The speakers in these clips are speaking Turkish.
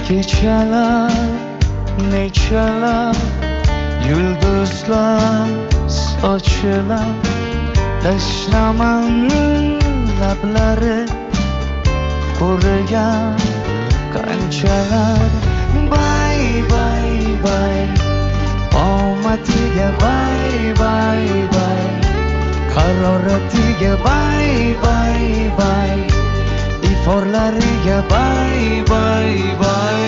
Kechalar, nechalar, yulduzlar sochilar, tashlaman lablari qurigan qanchalar. Bay bay bay, omadiga bay bay bay, haroratiga bay bay bay, iforlariga bay bay bay.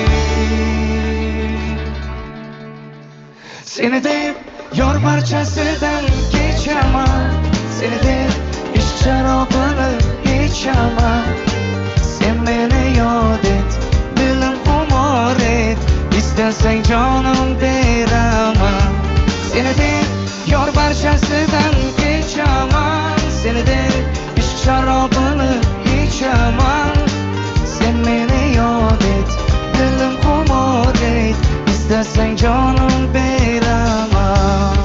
Seni deb yor parchasidan kechaman, seni deb ishq sharobini ichaman. Sen meni yod et, dilim xumor et, istasang jonim beraman. Seni deb yor parchasidan kechaman, seni deb ishq sharobini ichaman. Sen meni yod et, dilim xumor et, istasang jonim beraman.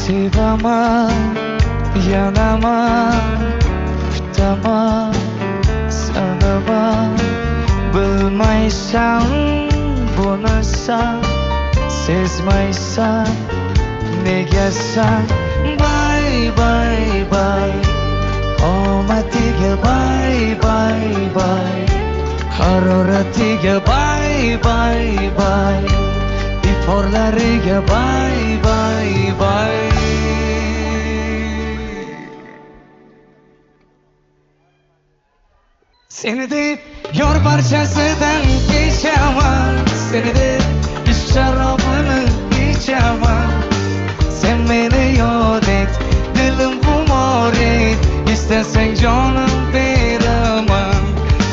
Sevaman, yanaman, kutaman, sanaman. Bilmaysan buni sen, sezmaysan negasan. Bay bay bay, omadiga bay bay bay, haroratiga bay bay bay, iforlariga bay bay bay. Seni deb yor parchasidan kechaman, seni deb ishq sharobini ichaman. Sen meni yod et, dilim xumor et, istasang jonim beraman.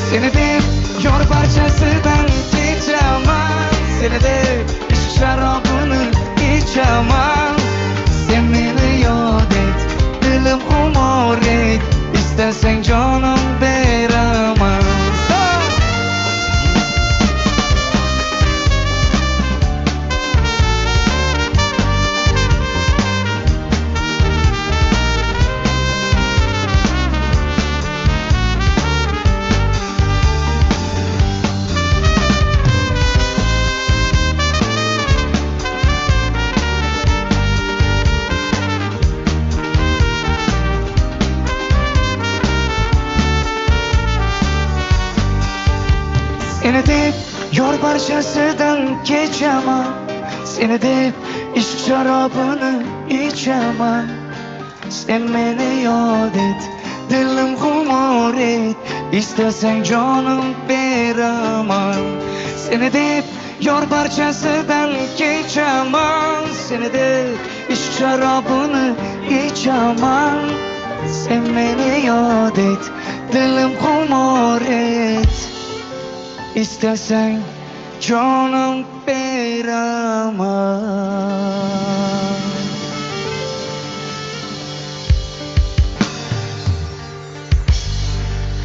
Seni deb yor parchasidan kechaman, seni deb ishq sharobini ichaman. Sen meni yod et, dilim xumor et, istasang jonim beraman. Seni deb yor parchasidan kechaman, seni deb ishq sharobini ichaman. Sen meni yod et, dilim xumor et, istasang jonim beraman. Seni deb yor parchasidan kechaman, seni deb ishq sharobini ichaman. Sen meni yod et, dilim xumor et, istasang jonim beraman.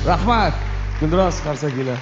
Rahmat, Guldiroz Qarsakiylar.